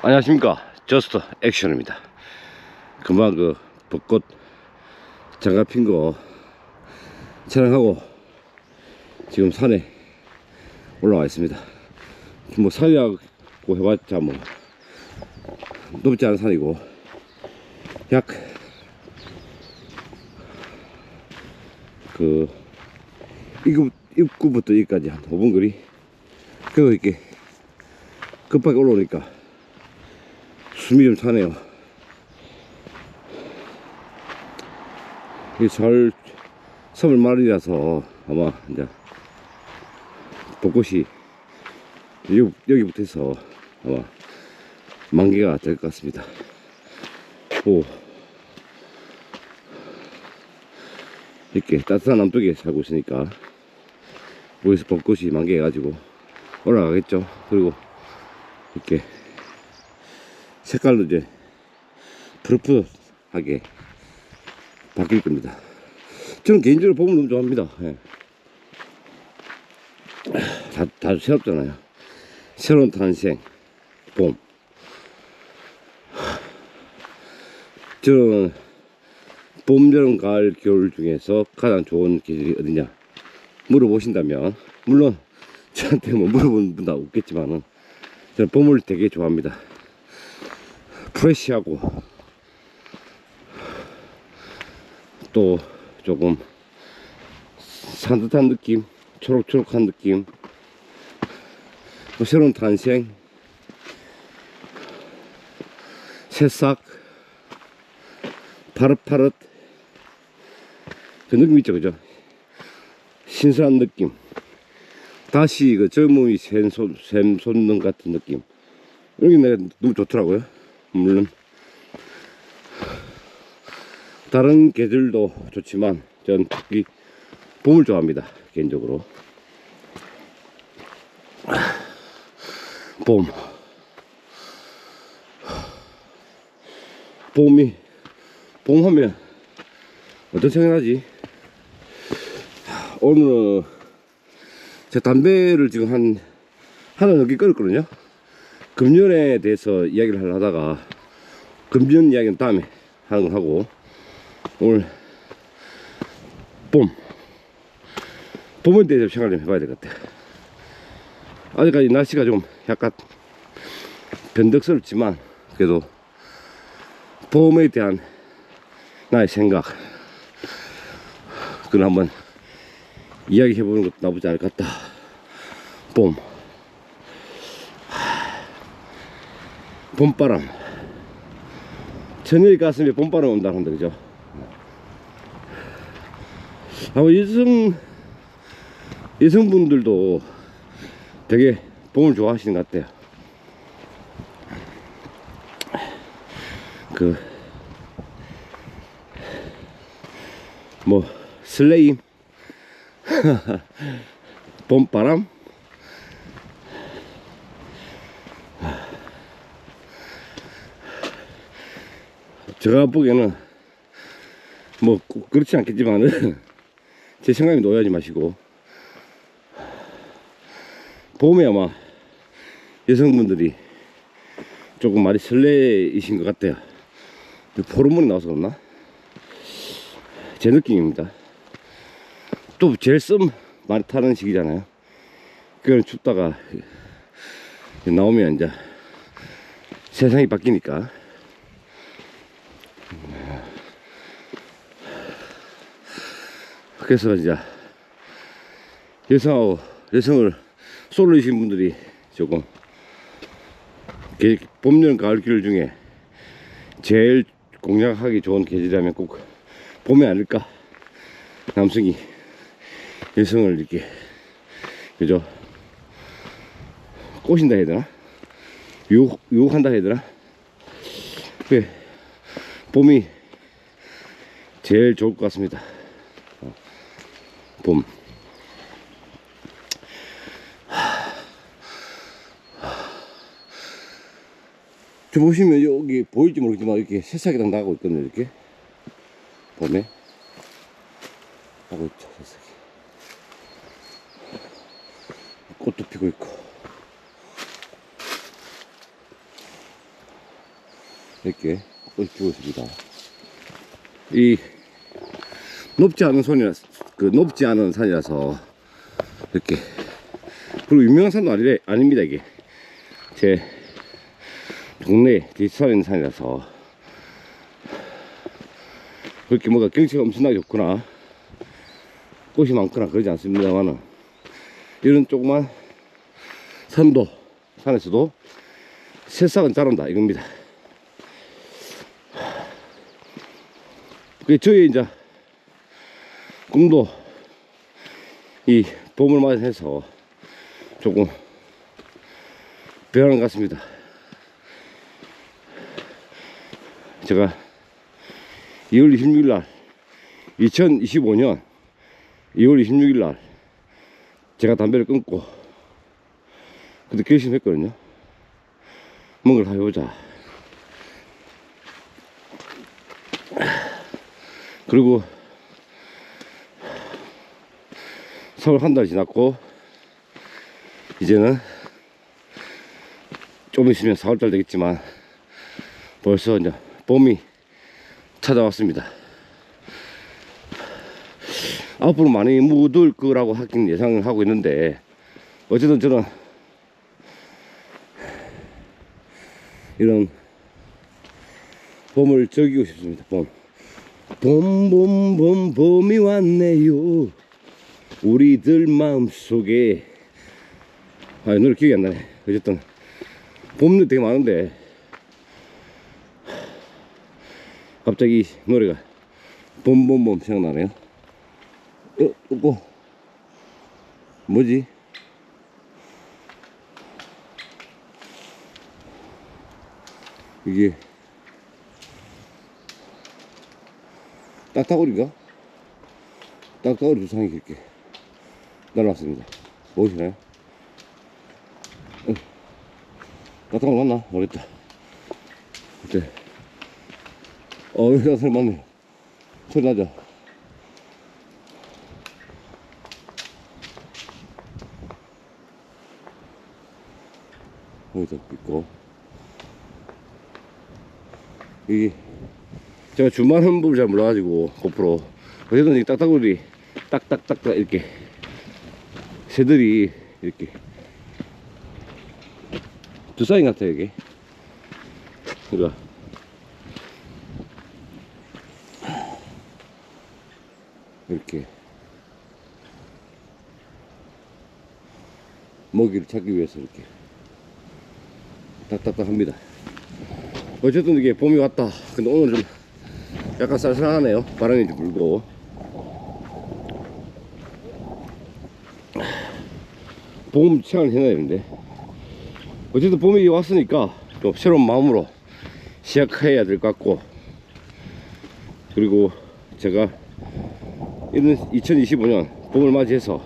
안녕하십니까, 저스트 액션입니다. 금방 그 벚꽃 장갑 핀 거 촬영하고 지금 산에 올라와 있습니다. 뭐 산이라고 해봤자 뭐 높지 않은 산이고 약 그 입구부터 여기까지 한 5분 거리. 그리고 이렇게 급하게 올라오니까 숨이 좀 차네요. 이게 절 서울 말이라서 아마 이제 벚꽃이 여기부터 해서 아마 만개가 될 것 같습니다. 오, 이렇게 따뜻한 남쪽에 살고 있으니까 여기서 벚꽃이 만개해가지고 올라가겠죠. 그리고 이렇게 색깔도 이제 푸릇푸릇하게 바뀔 겁니다. 저는 개인적으로 봄을 너무 좋아합니다. 예. 다 새롭잖아요. 새로운 탄생, 봄. 저는 봄, 여름, 가을, 겨울 중에서 가장 좋은 계절이 어디냐 물어보신다면, 물론 저한테 뭐 물어보는 분도 없겠지만은 저는 봄을 되게 좋아합니다. 프레시하고 또 조금 산뜻한 느낌, 초록초록한 느낌, 또 새로운 탄생, 새싹, 파릇파릇 그 느낌 있죠, 그죠? 신선한 느낌, 다시 그 젊음이 샘솟는 같은 느낌, 여기 내가 너무 좋더라고요. 물론 다른 계절도 좋지만 저는 특히 봄을 좋아합니다, 개인적으로. 봄하면 어떤 생각나지? 오늘은 제가 담배를 지금 하나 넘게 끊었거든요. 금연에 대해서 이야기를 하다가 금연 이야기는 다음에 하는 걸 하고, 오늘 봄에 대해서 생각 좀 해봐야 될 것 같아요. 아직까지 날씨가 좀 약간 변덕스럽지만 그래도 봄에 대한 나의 생각, 그걸 한번 이야기해 보는 것도 나쁘지 않을 것 같다. 봄바람, 저녁에 가슴에 봄바람 온다 한다, 그죠? 아마 여성분들도 되게 봄을 좋아하시는 것 같아요. 뭐 슬레임 봄바람, 제가 보기에는 뭐 꼭 그렇지 않겠지만은 제 생각에 오해하지 마시고, 봄에 아마 여성분들이 조금 많이 설레이신 것 같아요. 호르몬이 나와서 그렇나? 제 느낌입니다. 또 제일 썸 많이 타는 시기잖아요. 그건 춥다가 나오면 이제 세상이 바뀌니까. 그래서 이제 여성을 솔로이신 분들이 조금 봄, 여름, 가을, 겨울 중에 제일 공략하기 좋은 계절이라면 꼭 봄이 아닐까. 남성이 여성을 이렇게, 그죠? 꼬신다 해야 되나? 유혹한다 해야 되나? 그래, 봄이 제일 좋을 것 같습니다. 봄. 저 보시면 여기 보일지 모르겠지만 이렇게 새싹이 딱 나고 있거든요. 이렇게 봄에 나고 있죠, 새싹이. 꽃도 피고 있고. 이렇게 얹히고 있습니다. 이 높지 않은 높지 않은 산이라서 이렇게, 그리고 유명한 산도 아닙니다. 이게 제 동네 뒤산에 있는 산이라서 그렇게 뭔가 경치가 엄청나게 좋거나 꽃이 많거나 그러지 않습니다만은, 이런 조그만 산도, 산에서도 새싹은 자란다 이겁니다. 저희 이제 꿈도 이 봄을 맞이해서 조금 변하는 것 같습니다. 제가 2월 26일 날 2025년 2월 26일 날 제가 담배를 끊고 그때 결심했거든요. 뭔가를 해보자. 그리고 서울 한 달 지났고 이제는 좀 있으면 4월달 되겠지만 벌써 이제 봄이 찾아왔습니다. 앞으로 많이 묻을 거라고 하긴 예상을 하고 있는데, 어쨌든 저는 이런 봄을 즐기고 싶습니다. 봄이 왔네요 우리들 마음속에. 노래 기억이 안 나네. 어쨌든 봄도 되게 많은데 갑자기 노래가 봄 생각나네요. 뭐지? 이게 딱따구리인가? 딱따구리 두상이 이렇게 날아왔습니다. 보이시나요? 딱따구리 맞나? 모르겠다. 그때 여기다 소리 맞네. 소리 나죠? 여기도 있고. 이게 제가 주말하는 법을 잘 몰라가지고 고프로 어쨌든 이 딱따구리 딱딱딱딱 이렇게 새들이 이렇게 두 사인 같아요 이게. 그러니까 이렇게 먹이를 찾기 위해서 이렇게 딱딱딱 합니다. 어쨌든 이게 봄이 왔다. 근데 오늘 좀 약간 쌀쌀하네요. 바람이 좀 불고. 봄 체험을 해놔야 되는데, 어쨌든 봄이 왔으니까 좀 새로운 마음으로 시작해야 될 것 같고, 그리고 제가 이런 2025년 봄을 맞이해서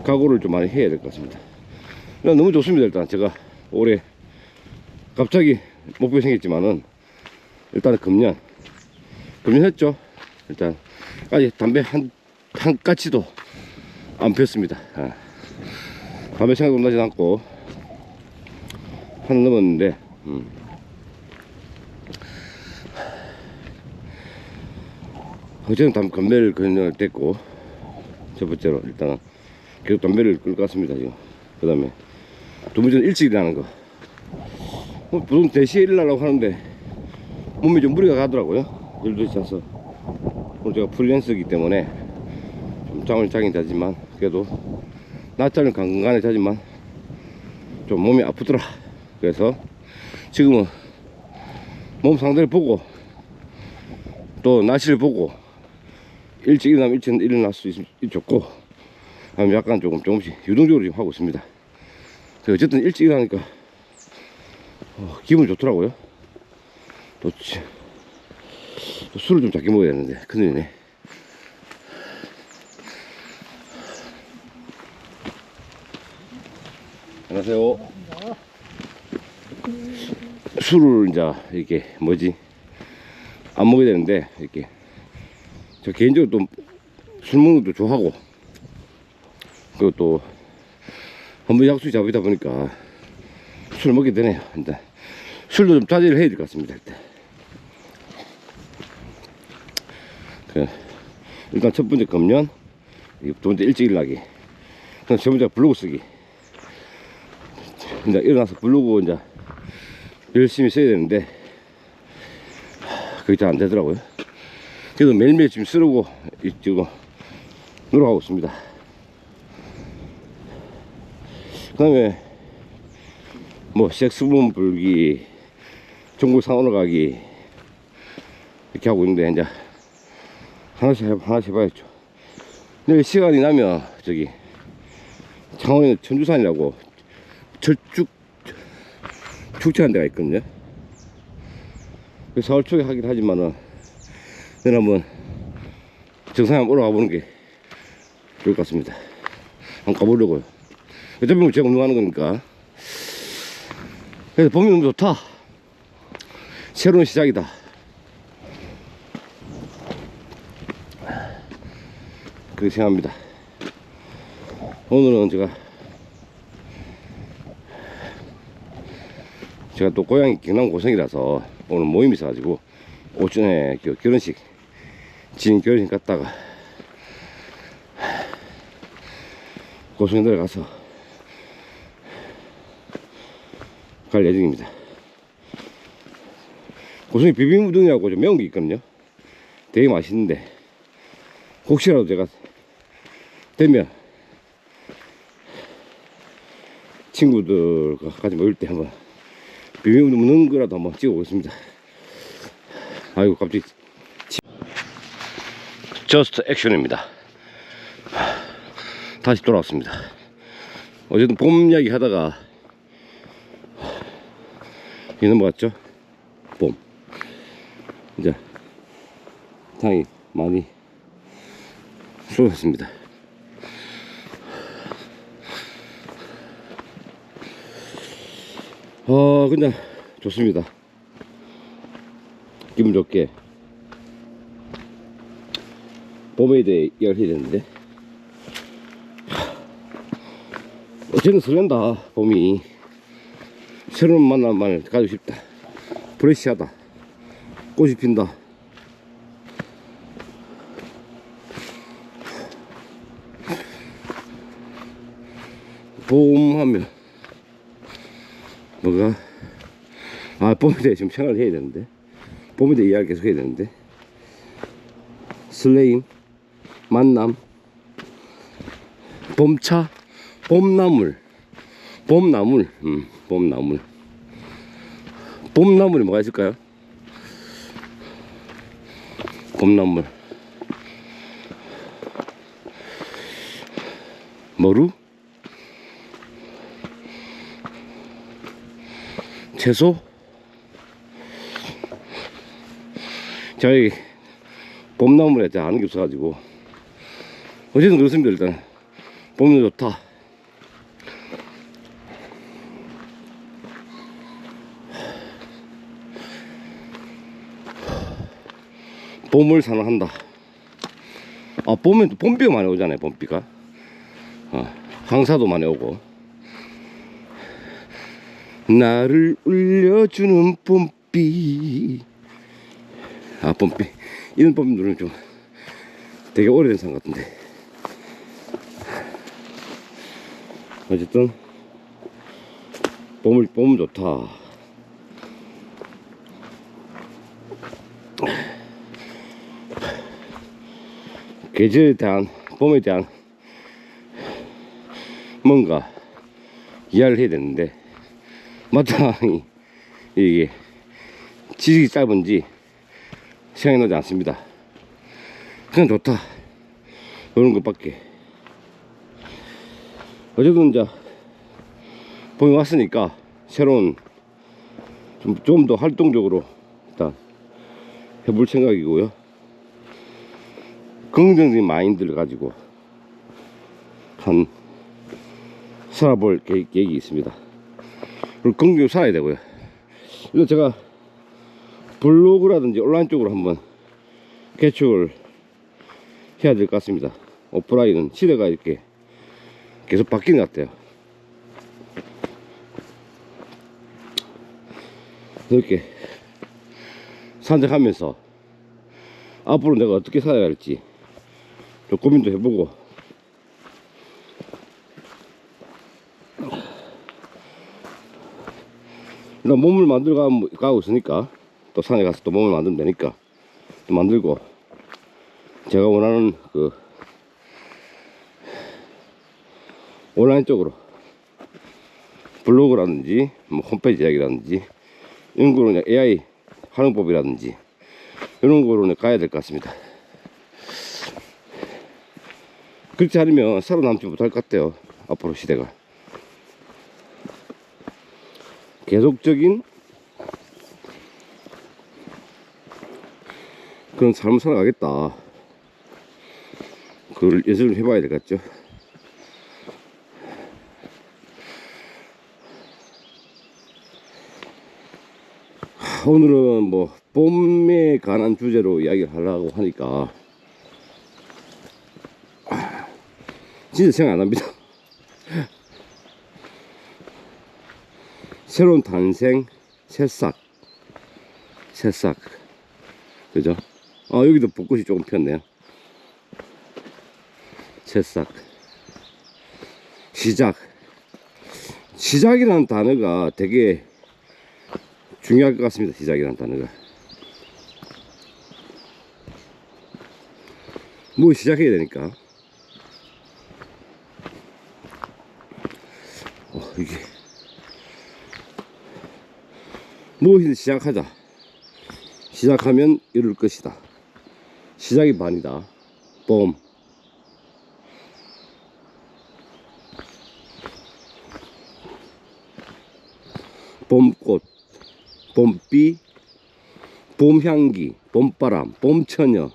각오를 좀 많이 해야 될 것 같습니다. 너무 좋습니다. 일단 제가 올해 갑자기 목표가 생겼지만은 일단은 금년 했죠. 일단 아직 담배 한 까치도 안 폈습니다. 담배 생각도 나지 않고 한 넘었는데 어쨌든 담배를 그냥 뗐고, 첫 번째로 일단은 계속 담배를 끌 것 같습니다. 지금 그 다음에 두 번째는 일찍 일어나는 거. 보통 4시에 일어나려고 하는데 몸이 좀 무리가 가더라고요. 12시 자서. 오늘 제가 프리랜서이기 때문에 좀 잠을 자긴 자지만, 그래도 낮잠을 간간히 자지만 좀 몸이 아프더라. 그래서 지금은 몸 상태를 보고 또 날씨를 보고 일찍 일어나면 일찍 일어날 수 있으면 좋고, 약간 조금씩 유동적으로 지금 하고 있습니다. 어쨌든 일찍 일어나니까 기분 좋더라고요. 또 술을 좀 작게 먹어야 되는데 큰일이네. 안녕하세요. 술을 이제 이렇게 안 먹어야 되는데, 이렇게 저 개인적으로 또 술 먹는 것도 좋아하고, 그리고 또 한번 약속이 잡히다 보니까 술을 먹게 되네요. 일단 술도 좀 자제를 해야 될 것 같습니다. 일단 일단 첫 번째 금년, 두 번째 일찍 일어나기, 그다음 세 번째 블로그 쓰기. 이제 일어나서 블로그 이제 열심히 써야 되는데 그게 잘 안 되더라고요. 그래도 매일매일 지금 쓰려고 지금 노력하고 있습니다. 그 다음에 뭐 섹스본 불기, 전국상 올라가기 이렇게 하고 있는데 이제 하나씩 해봐야죠. 내일 시간이 나면 저기 창원에 천주산이라고 축제하는 데가 있거든요. 4월 초에 하긴 하지만은 내일 한번 정상에 한번 올라가 보는 게 좋을 것 같습니다. 한번 가보려고요. 어차피 뭐 제가 운동하는 거니까. 그래서 봄이 너무 좋다. 새로운 시작이다. 그렇게 생각합니다. 오늘은 제가 또 고향이 경남 고성이라서 오늘 모임이 있어가지고 오전에 결혼식 지인 결혼식 갔다가 고성에 내려가서 갈 예정입니다. 고성이 비빔우동이라고 좀 매운 게 있거든요. 되게 맛있는데 혹시라도 제가 되면 친구들과 같이 모일 때 한번 비빔우동 먹는 거라도 한번 찍어보겠습니다. 아이고 갑자기 저스트 액션입니다. 다시 돌아왔습니다. 어쨌든 봄 이야기 하다가 이 넘어갔죠. 봄 이제 당이 많이 쏟았습니다. 그냥 좋습니다. 기분 좋게 봄에 대해 이야기를 해야 되는데 어쨌든 설렌다. 봄이 새로운 만남을 가지고 싶다. 프레시하다. 꽃이 핀다. 봄 하면 뭐가 봄에 대해 좀 생각을 해야 되는데 봄에 대해 이야기 계속 해야 되는데 설레임, 만남, 봄차, 봄나물, 봄나물이 뭐가 있을까요? 봄나물, 머루, 채소. 저희 봄나물에 아는 게 없어가지고 어쨌든 그렇습니다. 일단 봄이 좋다. 봄을 사랑한다. 봄엔 또 봄비가 많이 오잖아요. 봄비가 황사도 많이 오고 나를 울려주는 봄비. 봄비 이런 봄 노래는 좀 되게 오래된 상 같은데 어쨌든 봄 좋다. 계절에 대한 봄에 대한 뭔가 이해를 해야 되는데 마땅히 이게 지식이 짧은지 생각이 나지 않습니다. 그냥 좋다 그런 것밖에. 어쨌든 이제 봄이 왔으니까 새로운 좀 더 활동적으로 일단 해볼 생각이고요. 긍정적인 마인드를 가지고 한 살아볼 계획이 있습니다. 그리고 긍정적으로 살아야 되고요. 이거 제가 블로그라든지 온라인 쪽으로 한번 개척을 해야 될 것 같습니다. 오프라인은 시대가 이렇게 계속 바뀌는 것 같아요. 이렇게 산책하면서 앞으로 내가 어떻게 살아야 할지 좀 고민도 해보고, 일단 몸을 만들고 가고 있으니까, 또 산에 가서 또 몸을 만들면 되니까 또 만들고, 제가 원하는 그 온라인 쪽으로 블로그라든지 뭐 홈페이지 이야기라든지 이런 거로 AI 활용법이라든지 이런 거로 가야 될 것 같습니다. 그렇지 않으면 살아남지 못할 것 같아요. 앞으로 시대가 계속적인 그런 삶을 살아가겠다. 그걸 예술을 해봐야 될 것 같죠. 오늘은 뭐 봄에 관한 주제로 이야기를 하려고 하니까 진짜 생각 안 납니다. 새로운 탄생, 새싹, 그죠? 여기도 벚꽃이 조금 폈네요. 새싹, 시작이라는 단어가 되게 중요할 것 같습니다. 시작이라는 단어가 뭐 시작해야 되니까. 이게 무엇이든 시작하자. 시작하면 이룰 것이다. 시작이 반이다. 봄. 봄꽃, 봄비, 봄향기, 봄바람, 봄처녀,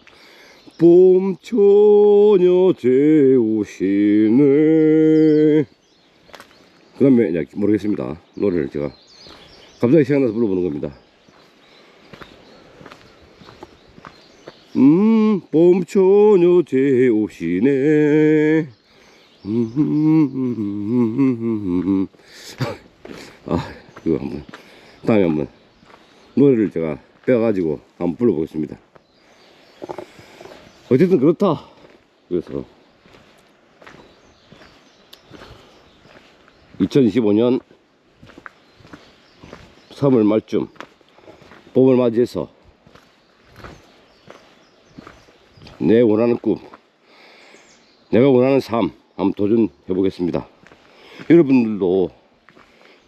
봄처녀 재우시네. 그 다음에 이제 모르겠습니다. 노래를 제가 갑자기 생각나서 불러보는 겁니다. 봄처녀 재우시네. 그거 한번 다음에 한번 노래를 제가 빼가지고 한번 불러보겠습니다. 어쨌든 그렇다. 그래서 2025년 3월 말쯤 봄을 맞이해서 내 원하는 꿈, 내가 원하는 삶 한번 도전해 보겠습니다. 여러분들도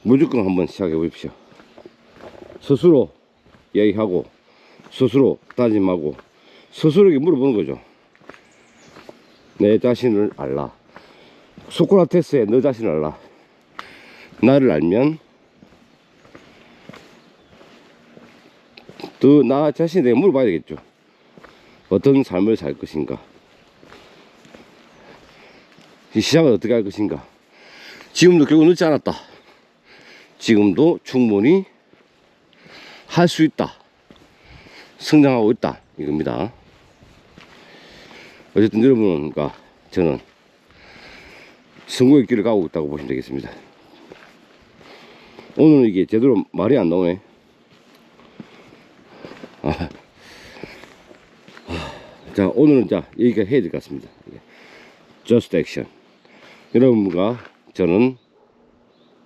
무조건 한번 시작해 보십시오. 스스로 얘기하고 스스로 다짐하고 스스로에게 물어보는 거죠. 내 자신을 알라. 소크라테스의 너 자신을 알라. 나를 알면 또 나 자신에 대해 물어봐야 되겠죠. 어떤 삶을 살 것인가, 이 시작을 어떻게 할 것인가. 지금도 결국 늦지 않았다. 지금도 충분히 할 수 있다. 성장하고 있다. 이겁니다. 어쨌든 여러분과 저는 성공의 길을 가고 있다고 보시면 되겠습니다. 오늘은 이게 제대로 말이 안 나오네. 자, 오늘은 여기까지 해야 될 것 같습니다. Just Action. 여러분과 저는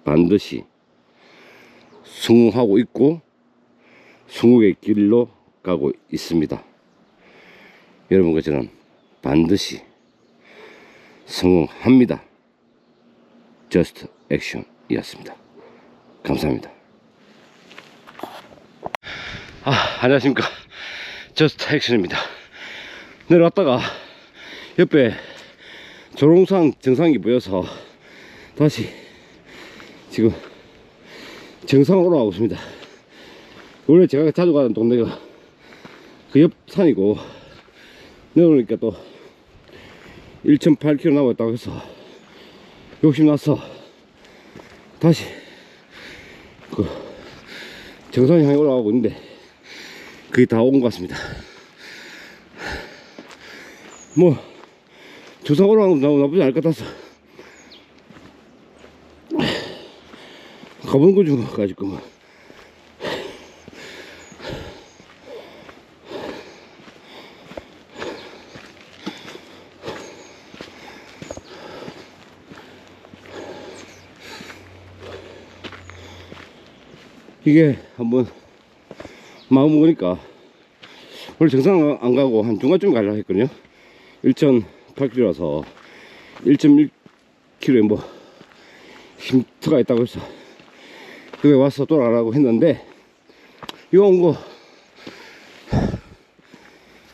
반드시 성공하고 있고 성공의 길로 가고 있습니다. 여러분과 저는 반드시 성공합니다. Just Action 이었습니다. 감사합니다. 안녕하십니까. Just Action입니다. 내려왔다가 옆에 조롱산 정상이 보여서 다시 지금 정상으로 올라가고 있습니다. 원래 제가 자주 가는 동네가 그 옆 산이고, 내려오니까 또 1.8km 남았다고 해서 욕심나서 다시 그 정상 향해 올라가고 있는데 거의 다 온 것 같습니다. 뭐 조상 올라가는 거 나쁘지 않을 것 같아서 가보는 거 중 가지고 뭐. 이게 한번 마음 먹으니까 원래 정상 안 가고 한 중간쯤 가려고 했거든요. 1,008km라서 1.1km에 뭐 쉼터가 있다고 해서 그게 와서 돌아가라고 했는데, 이거 온 거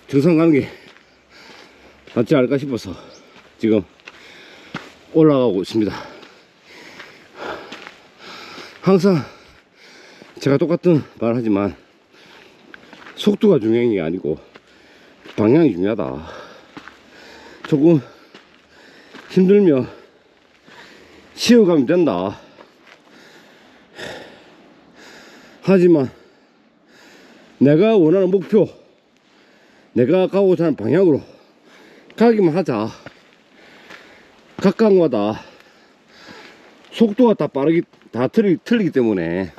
정상 가는 게 낫지 않을까 싶어서 지금 올라가고 있습니다. 항상 제가 똑같은 말을 하지만 속도가 중요한 게 아니고 방향이 중요하다. 조금 힘들면 쉬어가면 된다. 하지만 내가 원하는 목표, 내가 가고자 하는 방향으로 가기만 하자. 가까운 거다. 속도가 다 틀리기 때문에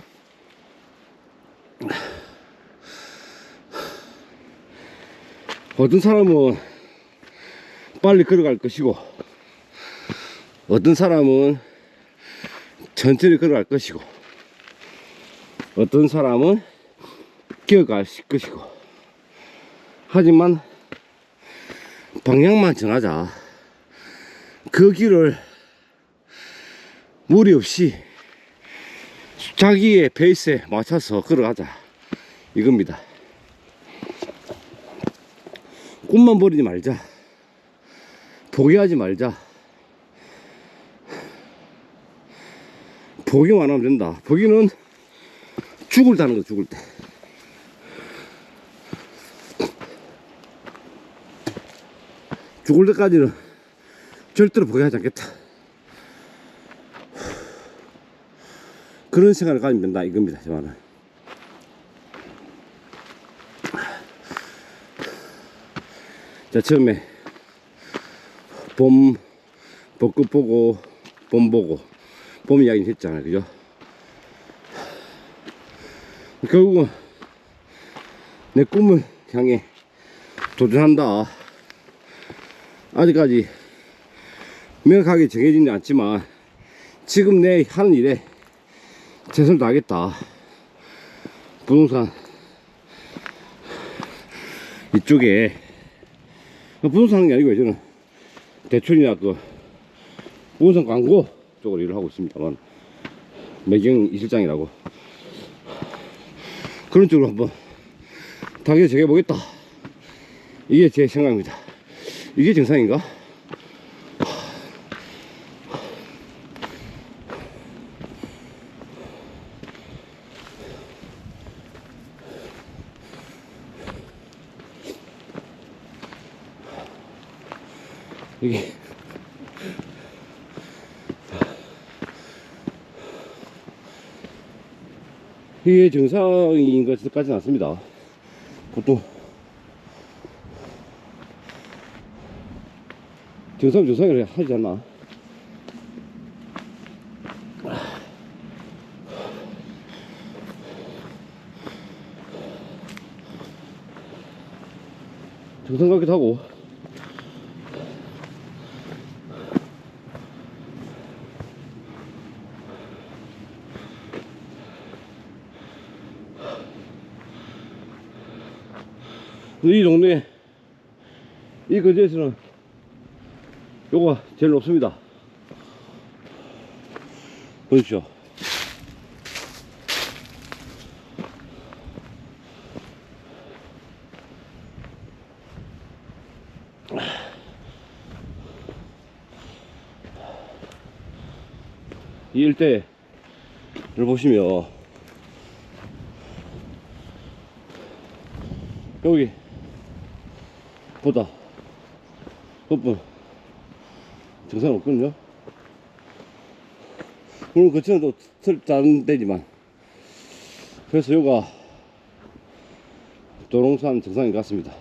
어떤 사람은 빨리 걸어갈 것이고 어떤 사람은 천천히 걸어갈 것이고 어떤 사람은 기어갈 것이고, 하지만 방향만 정하자. 그 길을 무리 없이 자기의 페이스에 맞춰서 걸어가자, 이겁니다. 꿈만 버리지 말자. 포기하지 말자. 포기만 하면 된다. 포기는 죽을 다는 거, 죽을 때. 죽을 때까지는 절대로 포기하지 않겠다. 그런 생각을 가지면 된다, 이겁니다, 제 말은. 자, 처음에 벚꽃 보고 봄 보고 봄 이야기는 했잖아요, 그죠? 결국은 내 꿈을 향해 도전한다. 아직까지 명확하게 정해지지 않지만 지금 내 하는 일에 최선을 다하겠다. 부동산 이쪽에, 부동산 하는 게 아니고 저는 대출이나 그 부동산 광고 쪽으로 일을 하고 있습니다만, 매경 이실장이라고 그런 쪽으로 한번 타겟 정해보겠다. 이게 제 생각입니다. 이게 정상인가? 이게 정상인 것까지는 않습니다. 보통 정상을 하지 않나? 정상 같기도 하고. 이 동네, 이 근처에서는 요거가 제일 높습니다. 보십시오. 이 일대를 보시면 여기 보다 그뿐 정상 없거든요. 물론 그치는 또 다른 데지만, 그래서 여기가 도롱산 정상인 것 같습니다.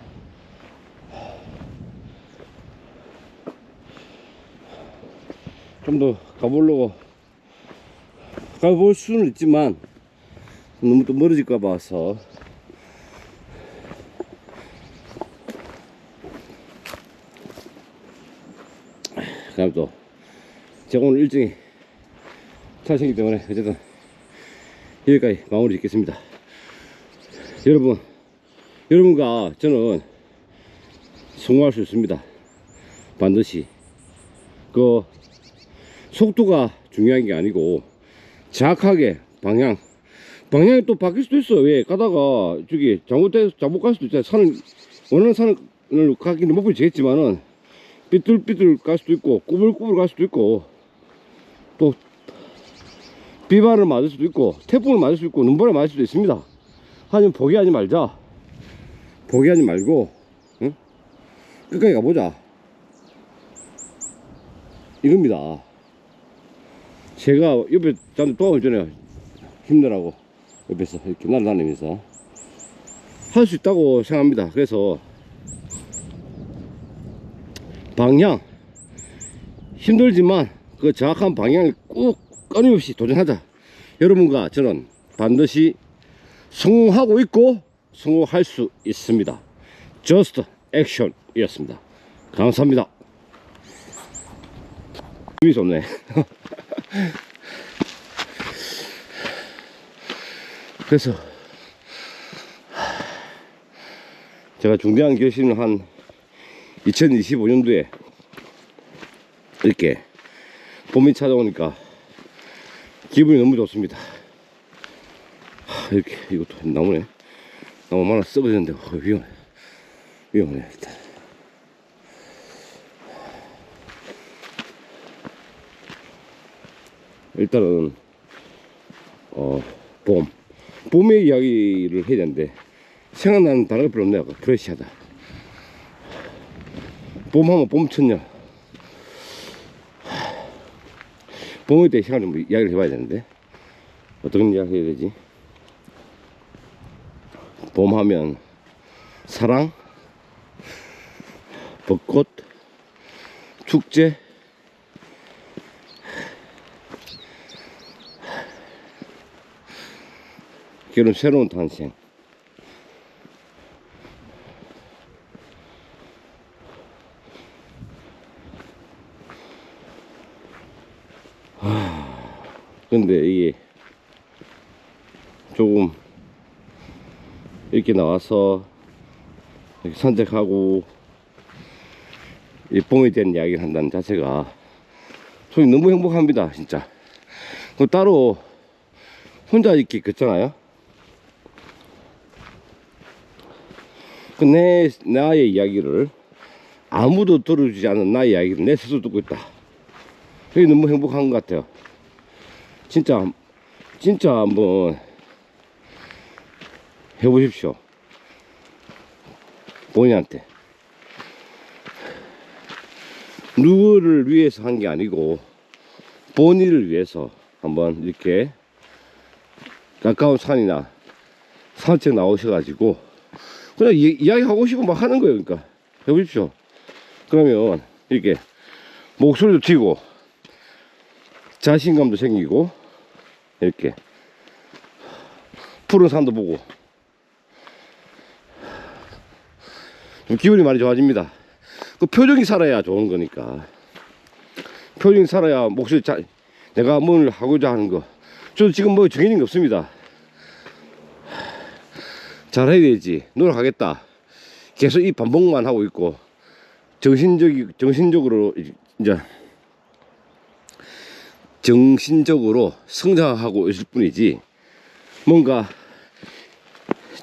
좀 더 가볼 수는 있지만 너무 또 멀어질까 봐서. 그다음 또 제가 오늘 일정이 차 생기기 때문에 어쨌든 여기까지 마무리 짓겠습니다. 여러분과 저는 성공할 수 있습니다. 반드시. 그 속도가 중요한 게 아니고 정확하게 방향이 또 바뀔 수도 있어. 왜 가다가 저기 잘못 갈 수도 있잖아. 원하는 산을 가기는 목표를 지겠지만은 삐뚤삐뚤 갈 수도 있고 꾸불꾸불 갈 수도 있고 또 비바를 맞을 수도 있고 태풍을 맞을 수 있고 눈보라를 맞을 수도 있습니다. 하지만 포기하지 말자. 포기하지 말고 응? 끝까지 가보자 이겁니다. 제가 옆에 저한테 도움을 주네요. 힘내라고 옆에서 이렇게 날아다니면서 할 수 있다고 생각합니다. 그래서 방향 힘들지만 그 정확한 방향을 꼭 끊임없이 도전하자. 여러분과 저는 반드시 성공하고 있고 성공할 수 있습니다. Just Action 이었습니다. 감사합니다. 힘이 좋네. 그래서 제가 중대한 결심을 한 2025년도에 이렇게 봄이 찾아오니까 기분이 너무 좋습니다. 이렇게 이것도 나무네. 나무 많아 썩어졌는데 위험해 일단. 일단은 봄의 이야기를 해야 되는데 생각나는 단어가 별로 없네요. 프레시하다. 봄하면 봄천년. 봄에 대해 시간 좀 이야기를 해봐야 되는데 어떤 이야기 해야 되지? 봄하면 사랑, 벚꽃, 축제, 결혼 새로운 탄생. 근데 이게 조금 이렇게 나와서 이렇게 산책하고 이 봄에 대한 이야기를 한다는 자체가 저는 너무 행복합니다. 진짜. 그 따로 혼자 이렇게 걷잖아요. 그 나의 이야기를 아무도 들어주지 않은 나의 이야기를 내 스스로 듣고 있다. 그게 너무 행복한 것 같아요. 진짜 한번 해보십시오. 본인한테. 누구를 위해서 한 게 아니고 본인을 위해서 한번 이렇게 가까운 산이나 산책 나오셔가지고 그냥 이야기하고 싶고 막 하는 거예요. 그러니까 해보십시오. 그러면 이렇게 목소리도 튀고 자신감도 생기고 이렇게 푸른 산도 보고 좀 기분이 많이 좋아집니다. 그 표정이 살아야 좋은 거니까. 표정이 살아야 목소리 내가 뭘 하고자 하는 거. 저도 지금 뭐 정해진 게 없습니다. 잘해야 되지. 노력하겠다. 계속 이 반복만 하고 있고 정신적으로 이제 정신적으로 성장하고 있을 뿐이지 뭔가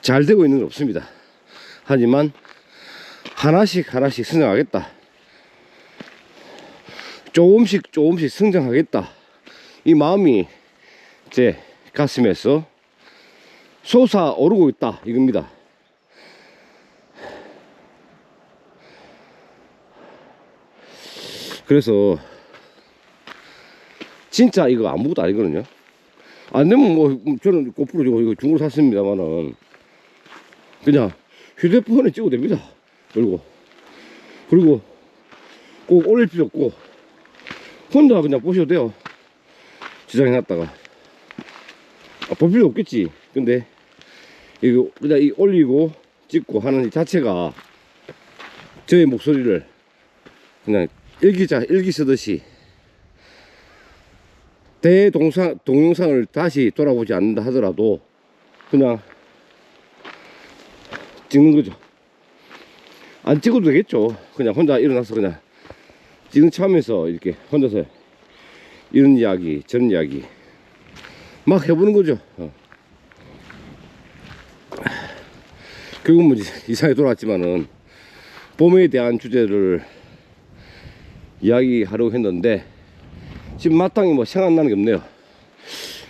잘 되고 있는 건 없습니다. 하지만 하나씩 성장하겠다. 조금씩 성장하겠다. 이 마음이 제 가슴에서 솟아오르고 있다 이겁니다. 그래서 진짜 이거 아무것도 아니거든요. 안 되면 뭐 저는 고프로 이거 중고로 샀습니다만은 그냥 휴대폰에 찍어도 됩니다. 그리고 꼭 올릴 필요 없고 혼자 그냥 보셔도 돼요. 지정해놨다가 볼 필요 없겠지. 근데 이거 그냥 올리고 찍고 하는 이 자체가 저의 목소리를 그냥 일기 쓰듯이 동영상을 다시 돌아보지 않는다 하더라도 그냥 찍는 거죠. 안 찍어도 되겠죠. 그냥 혼자 일어나서 그냥 찍는 참에서 이렇게 혼자서 이런 이야기 저런 이야기 막 해보는 거죠. 결국 뭐 이상하게 돌아왔지만은 봄에 대한 주제를 이야기하려고 했는데 지금 마땅히 뭐 생각나는 게 없네요.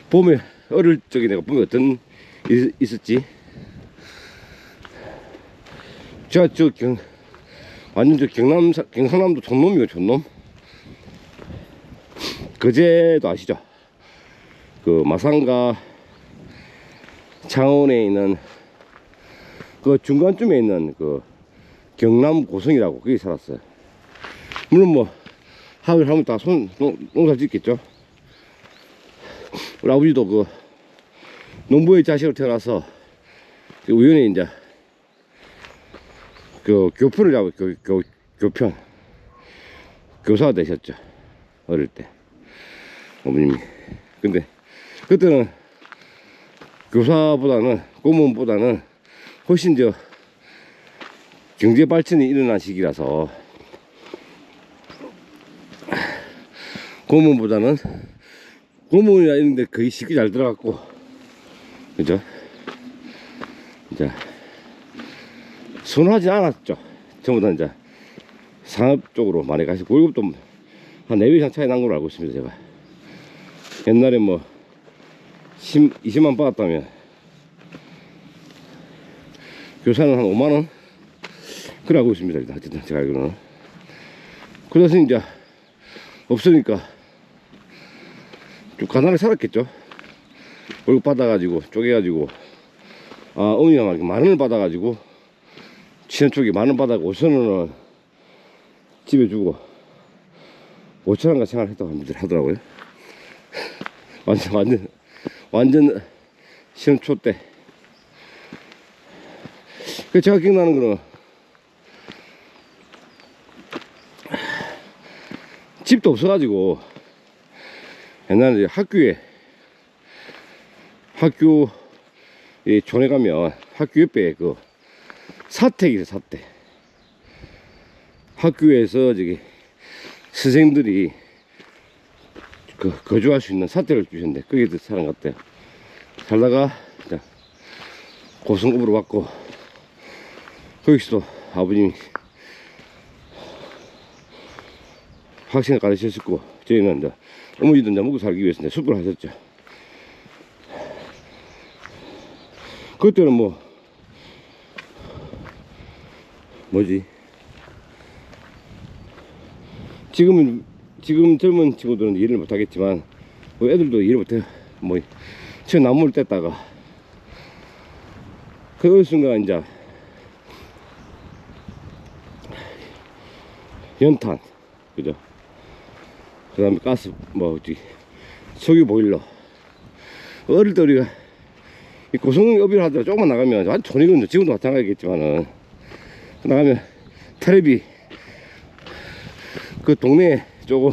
봄에 어릴 적에 내가 봄에 어떤 일이 있었지? 제가 완전 경상남도 촌놈이에요. 촌놈. 거제도 아시죠? 그 마산과 창원에 있는 그 중간쯤에 있는 그 경남 고성이라고 거기 살았어요. 물론 뭐 하루에 하면 다 농사 짓겠죠. 우리 아버지도 그 농부의 자식으로 태어나서 우연히 이제 그 교편을 잡고 교편 교사가 되셨죠. 어릴 때 어머님이. 근데 그때는 교사보다는 고문보다는 훨씬 경제 발전이 일어난 시기라서 고문보다는 고문이나 이런데 거의 쉽게 잘 들어갔고, 그죠? 이제 선호하지 않았죠. 전부 다 이제 상업 쪽으로 많이 가시고 월급도 한 4배 이상 차이 난 걸로 알고 있습니다. 제가 옛날에 뭐 20만 받았다면 교사는 한 5만원 그래 알고 있습니다. 일단 어쨌든 제가 알기로는. 그래서 이제 없으니까 좀 가난하게 살았겠죠. 월급 받아가지고 쪼개가지고 어머니가 막 10,000원을 받아가지고 친한 쪽에 10,000원 받아가지고 5,000원은 집에 주고 5,000원가 생활했다고 하더라고요. 완전 시험초 때. 그 제가 기억나는 거는 집도 없어가지고 옛날에 학교에 촌에 가면 학교 옆에 그 사택이 있어요. 사택. 학교에서 저기 선생님들이 거주할 수 있는 사택을 주셨는데 거기도 사람 같대요. 살다가 고성급으로 왔고 거기서도 아버님이 학생을 가르치셨고 저희는 이제 어머니도 이제 먹고 살기 위해서 이제 숲을 하셨죠. 그때는 뭐지? 지금 젊은 친구들은 일을 못하겠지만 애들도 일을 못해요. 저 나무를 뗐다가 그 어느 순간 이제 연탄, 그죠? 그 다음에 가스 석유 보일러. 어릴 때 우리가 고성업을 하다가 조금만 나가면 완전 촌이거든요. 지금도 마찬가지겠지만은 나가면 텔레비 그 동네에 조금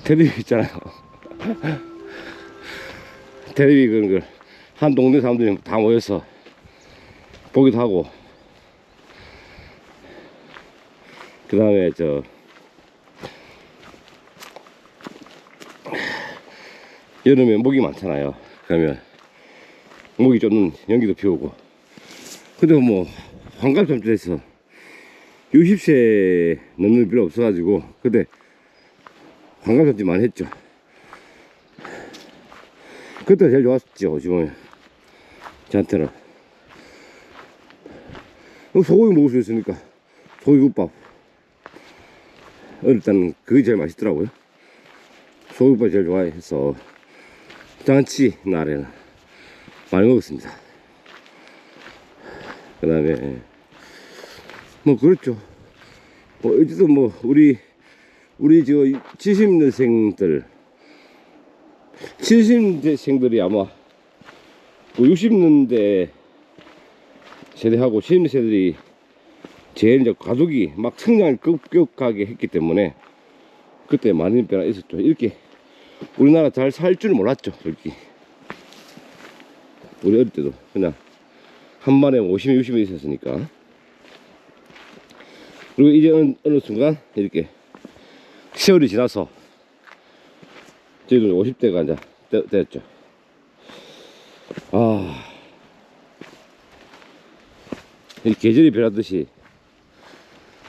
텔레비 있잖아요. 텔레비 그런 걸 한 동네 사람들이 다 모여서 보기도 하고, 그 다음에 여름에 모기 많잖아요. 그러면 모기 쫓는 연기도 피우고. 근데 환갑잔치에서 60세 넘는 필요 없어가지고 그때 환갑잔치 많이 했죠. 그때 제일 좋았죠. 지금 저한테는 소고기 먹을 수 있으니까 소고기국밥. 어릴 때는 그게 제일 맛있더라고요. 소고기국밥 제일 좋아해서 잔치 날에는 많이 먹었습니다. 그 다음에 그렇죠. 어쨌든 우리 70년생들이 아마 60년대 세대하고 70년대 세대들이 제일 이제 가족이 막 성장을 급격하게 했기 때문에 그때 많은 변화가 있었죠. 이렇게 우리나라 잘 살 줄 몰랐죠, 솔직히. 우리 어릴 때도 그냥 한 마리에 50명, 60명 있었으니까. 그리고 이제 어느 순간 이렇게 세월이 지나서 저희도 50대가 이제 됐죠. 이 계절이 변하듯이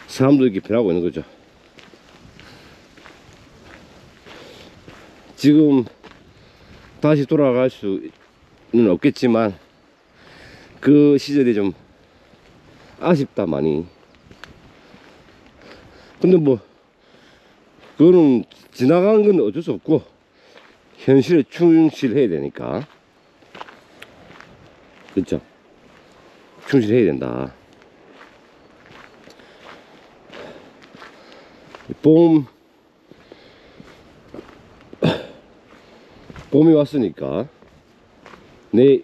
사람도 이렇게 변하고 있는 거죠. 지금 다시 돌아갈 수는 없겠지만 그 시절이 좀 아쉽다 많이. 근데 뭐 그거는 지나간 건 어쩔 수 없고 현실에 충실해야 되니까. 그쵸? 충실해야 된다. 봄이 왔으니까 나의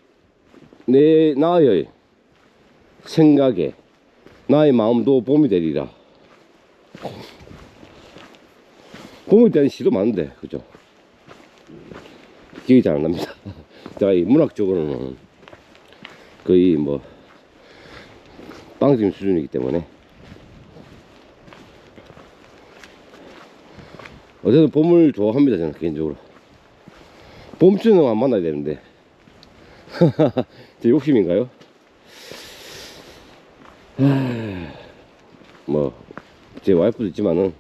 생각에 나의 마음도 봄이 되리라. 봄에 대한 시도 많은데, 그죠? 기억이 잘 안 납니다. 제가 이 문학적으로는 거의 뭐 빵점 수준이기 때문에. 어쨌든 봄을 좋아합니다, 저는 개인적으로. 봄쯤은 안 만나야 되는데. 제 욕심인가요? 뭐 제 와이프도 있지만은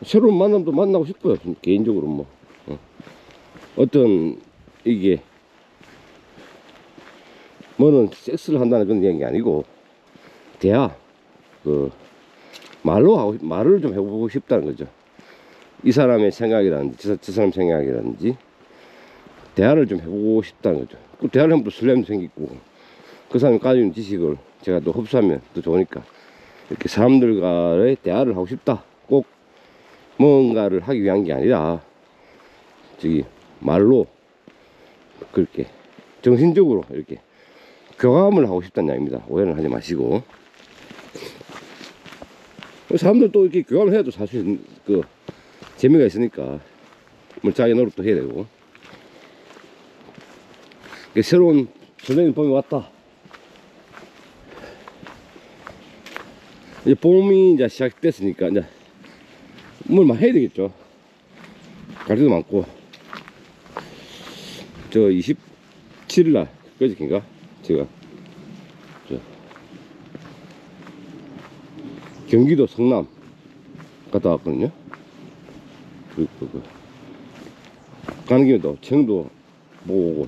새로운 만남도 만나고 싶어요, 개인적으로. 뭐 어떤 이게 뭐는 섹스를 한다는 그런 얘기 아니고 대화, 그 말을 좀 해보고 싶다는 거죠. 이 사람의 생각이라든지 저 사람 생각이라든지 대화를 좀 해보고 싶다는 거죠. 그 대화를 하면 또 설렘도 생기고 그 사람이 가지고 있는 지식을 제가 또 흡수하면 또 좋으니까 이렇게 사람들과의 대화를 하고 싶다. 꼭 뭔가를 하기 위한 게 아니라 저기 말로 그렇게 정신적으로 이렇게 교감을 하고 싶다는 이야기입니다. 오해는 하지 마시고. 사람들 또 이렇게 교감을 해도 사실 그 재미가 있으니까 뭐 자기 노력도 해야 되고. 새로운 설레는 봄이 왔다. 이제 봄이 이제 시작됐으니까 이제 뭘 막 해야 되겠죠. 갈 데도 많고. 저 27일날 그저께인가 제가 경기도 성남 갔다 왔거든요. 가는 김에 또 청도 보고 오고